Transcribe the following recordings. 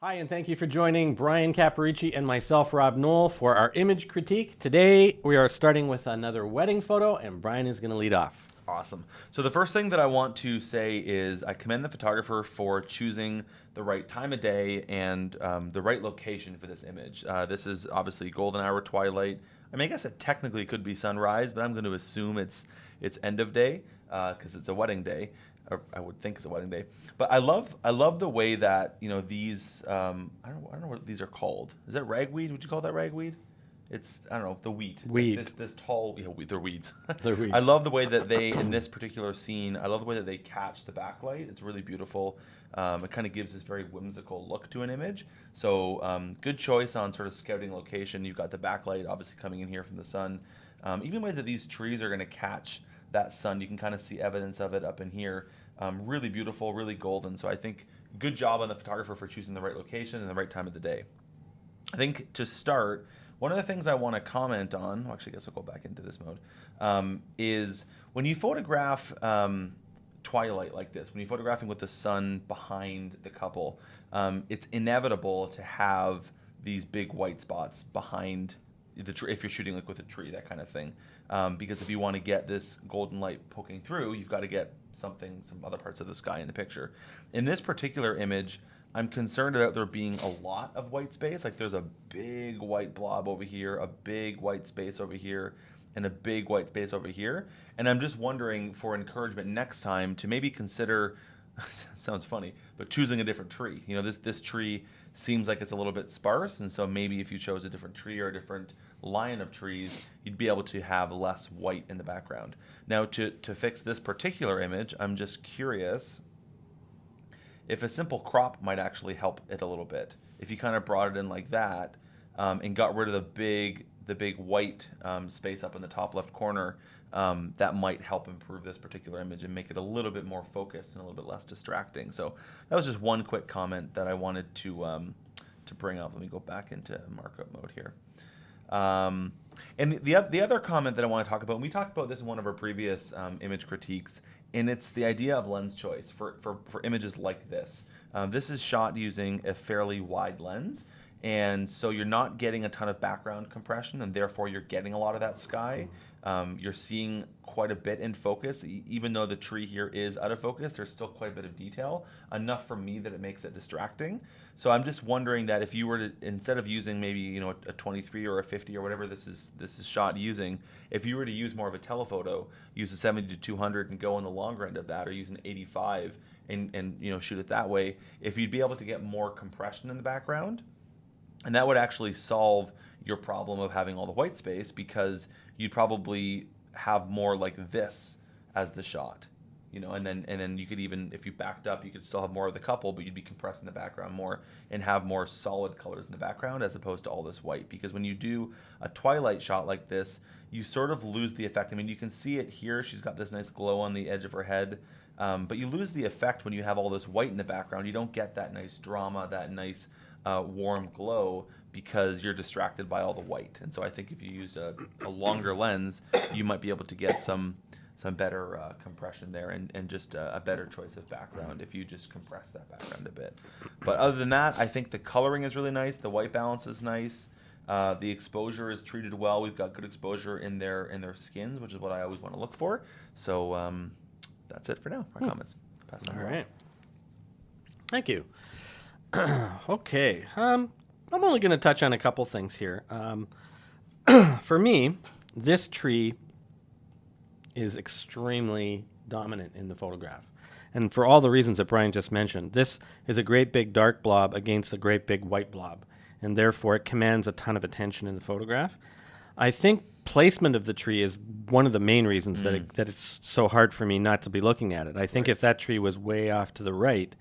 Hi, and thank you for joining Bryan Caparici and myself, Rob Knoll, for our image critique. Today, we are starting with another wedding photo, and Bryan is going to lead off. Awesome. So the first thing that I want to say is I commend the photographer for choosing the right time of day and the right location for this image. This is obviously golden hour twilight. I mean, I guess it technically could be sunrise, but I'm going to assume it's end of day because it's a wedding day. Or I would think it's a wedding day. But I love the way that these I don't know what these are called. Is that ragweed? Would you call that ragweed? It's, I don't know, the wheat. Weed. This tall, they're weeds. They're weeds. I love the way that they, in this particular scene, I love the way that they catch the backlight. It's really beautiful. It kind of gives this very whimsical look to an image. So good choice on sort of scouting location. You've got the backlight obviously coming in here from the sun. Even the way that these trees are going to catch that sun, you can kind of see evidence of it up in here. Really beautiful, really golden. So I think good job on the photographer for choosing the right location and the right time of the day. I think to start, one of the things I want to comment on, well, actually I guess I'll go back into this mode, is when you photograph twilight like this, when you're photographing with the sun behind the couple, it's inevitable to have these big white spots behind the tree, if you're shooting like with a tree, that kind of thing. Because if you want to get this golden light poking through, you've got to get some other parts of the sky in the picture. In this particular image, I'm concerned about there being a lot of white space. Like there's a big white blob over here, a big white space over here, and a big white space over here. And I'm just wondering for encouragement next time to maybe consider, sounds funny, but choosing a different tree. This tree seems like it's a little bit sparse, and so maybe if you chose a different tree or a different line of trees, you'd be able to have less white in the background. Now to fix this particular image, I'm just curious if a simple crop might actually help it a little bit. If you kind of brought it in like that and got rid of the big white space up in the top left corner, that might help improve this particular image and make it a little bit more focused and a little bit less distracting. So that was just one quick comment that I wanted to bring up. Let me go back into markup mode here. And the other comment that I want to talk about, and we talked about this in one of our previous image critiques, and it's the idea of lens choice for images like this. This is shot using a fairly wide lens, and so you're not getting a ton of background compression, and therefore you're getting a lot of that sky. You're seeing quite a bit in focus. Even though the tree here is out of focus, there's still quite a bit of detail, enough for me that it makes it distracting. So I'm just wondering that if you were to, instead of using maybe a 23 or a 50 or whatever this is shot using, if you were to use more of a telephoto, use a 70 to 200 and go on the longer end of that, or use an 85 and shoot it that way, if you'd be able to get more compression in the background, and that would actually solve your problem of having all the white space, because you'd probably have more like this as the shot, and then you could, even if you backed up, you could still have more of the couple, but you'd be compressing the background more and have more solid colors in the background as opposed to all this white. Because when you do a twilight shot like this, you sort of lose the effect. I mean, you can see it here. She's got this nice glow on the edge of her head, but you lose the effect when you have all this white in the background. You don't get that nice drama, that nice warm glow, because you're distracted by all the white. And so I think if you used a longer lens, you might be able to get some better compression there and just a better choice of background if you just compress that background a bit. But other than that, I think the coloring is really nice. The white balance is nice. The exposure is treated well. We've got good exposure in their skins, which is what I always want to look for. So that's it for now. My comments. Pass it on. All right. Thank you. Okay. I'm only going to touch on a couple things here. For me, this tree is extremely dominant in the photograph. And for all the reasons that Bryan just mentioned, this is a great big dark blob against a great big white blob, and therefore it commands a ton of attention in the photograph. I think placement of the tree is one of the main reasons that it's so hard for me not to be looking at it. I think if that tree was way off to the right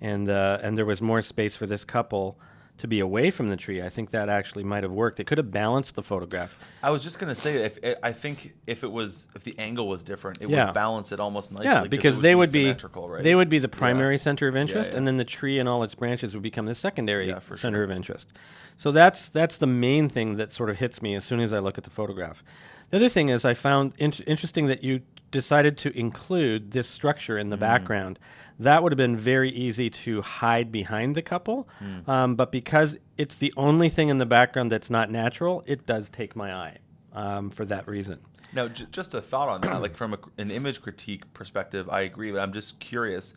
and there was more space for this couple to be away from the tree, I think that actually might have worked. It could have balanced the photograph. I was just going to say, if the angle was different, it would balance it almost nicely. Yeah, because they would be right? They would be the primary center of interest, Yeah. and then the tree and all its branches would become the secondary for center sure. of interest. So that's the main thing that sort of hits me as soon as I look at the photograph. The other thing is I found interesting that you decided to include this structure in the background, that would have been very easy to hide behind the couple. But because it's the only thing in the background that's not natural, it does take my eye for that reason. Now, just a thought on that, like from an image critique perspective, I agree, but I'm just curious.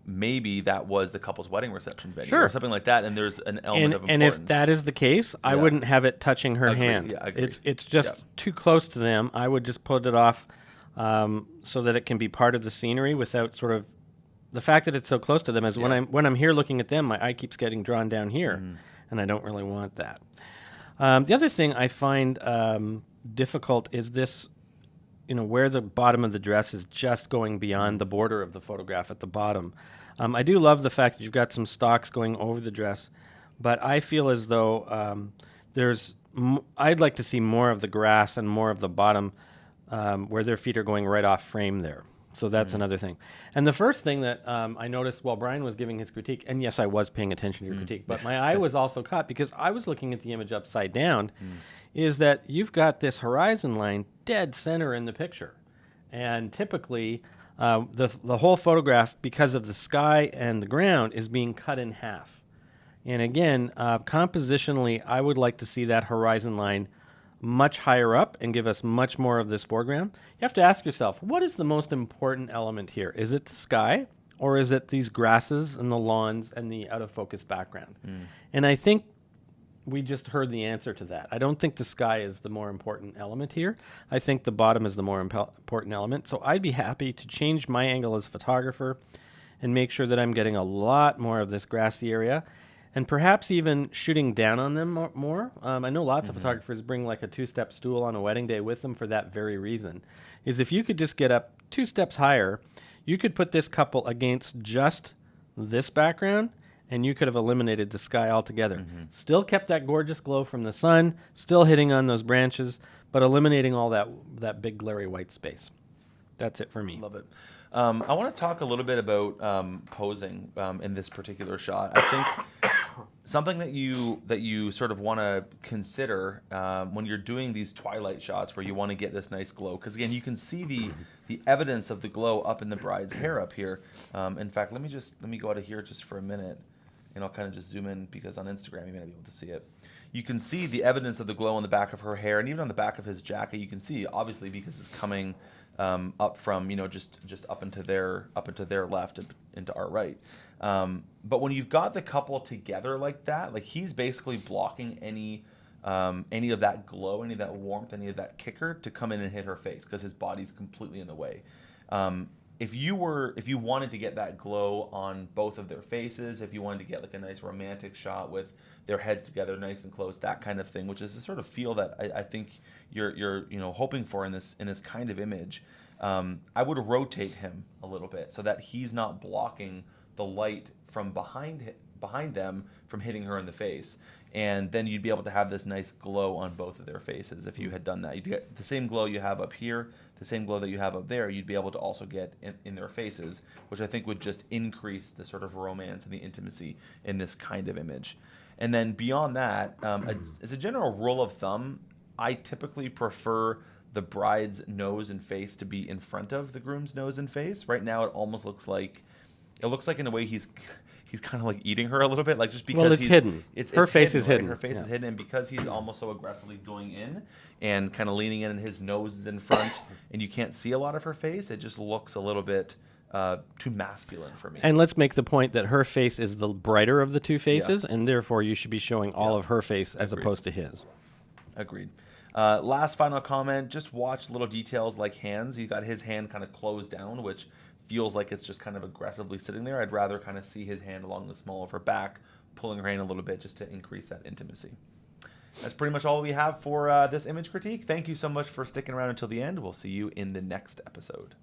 Maybe that was the couple's wedding reception venue or something like that, and there's an element of importance. And if that is the case, I wouldn't have it touching her hand. Yeah, I agree. It's just too close to them. I would just put it off so that it can be part of the scenery without sort of the fact that it's so close to them. Is when I'm here looking at them, my eye keeps getting drawn down here, and I don't really want that. The other thing I find difficult is this. Where the bottom of the dress is just going beyond the border of the photograph at the bottom. I do love the fact that you've got some stalks going over the dress, but I feel as though I'd like to see more of the grass and more of the bottom where their feet are going right off frame there. So that's another thing. And the first thing that I noticed while Bryan was giving his critique, and yes, I was paying attention to your critique, but my eye was also caught because I was looking at the image upside down, is that you've got this horizon line dead center in the picture. And typically, the whole photograph, because of the sky and the ground, is being cut in half. And again, compositionally, I would like to see that horizon line much higher up and give us much more of this foreground. You have to ask yourself, what is the most important element here? Is it the sky, or is it these grasses and the lawns and the out-of-focus background? And I think we just heard the answer to that. I don't think the sky is the more important element here. I think the bottom is the more important element. So I'd be happy to change my angle as a photographer and make sure that I'm getting a lot more of this grassy area, and perhaps even shooting down on them more. I know lots of photographers bring like a 2-step stool on a wedding day with them for that very reason, is if you could just get up 2 steps higher, you could put this couple against just this background, and you could have eliminated the sky altogether. Still kept that gorgeous glow from the sun, still hitting on those branches, but eliminating all that big glary white space. That's it for me. Love it. I want to talk a little bit about posing in this particular shot. I think something that you sort of want to consider when you're doing these twilight shots where you want to get this nice glow, because again, you can see the evidence of the glow up in the bride's hair up here. In fact, let me go out of here just for a minute, and I'll kind of just zoom in because on Instagram you may not be able to see it. You can see the evidence of the glow on the back of her hair, and even on the back of his jacket. You can see, obviously, because it's coming up from just up into their left and into our right. But when you've got the couple together like that, like he's basically blocking any of that glow, any of that warmth, any of that kicker to come in and hit her face because his body's completely in the way. If you wanted to get that glow on both of their faces, if you wanted to get like a nice romantic shot with their heads together nice and close, that kind of thing, which is the sort of feel that I think you're hoping for in this kind of image, I would rotate him a little bit so that he's not blocking the light from behind them from hitting her in the face. And then you'd be able to have this nice glow on both of their faces if you had done that. You'd get the same glow you have up here, the same glow that you have up there, you'd be able to also get in their faces, which I think would just increase the sort of romance and the intimacy in this kind of image. And then beyond that, as a general rule of thumb, I typically prefer the bride's nose and face to be in front of the groom's nose and face. Right now, it almost looks like in a way he's kind of like eating her a little bit, like just because it's hidden. Her face is hidden. Her face is hidden, and because he's almost so aggressively going in and kind of leaning in, and his nose is in front, and you can't see a lot of her face, it just looks a little bit too masculine for me. And let's make the point that her face is the brighter of the two faces, and therefore you should be showing all of her face as opposed to his. Agreed. Last final comment, just watch little details like hands. You got his hand kind of closed down, which feels like it's just kind of aggressively sitting there. I'd rather kind of see his hand along the small of her back, pulling her hand a little bit just to increase that intimacy. That's pretty much all we have for this image critique. Thank you so much for sticking around until the end. We'll see you in the next episode.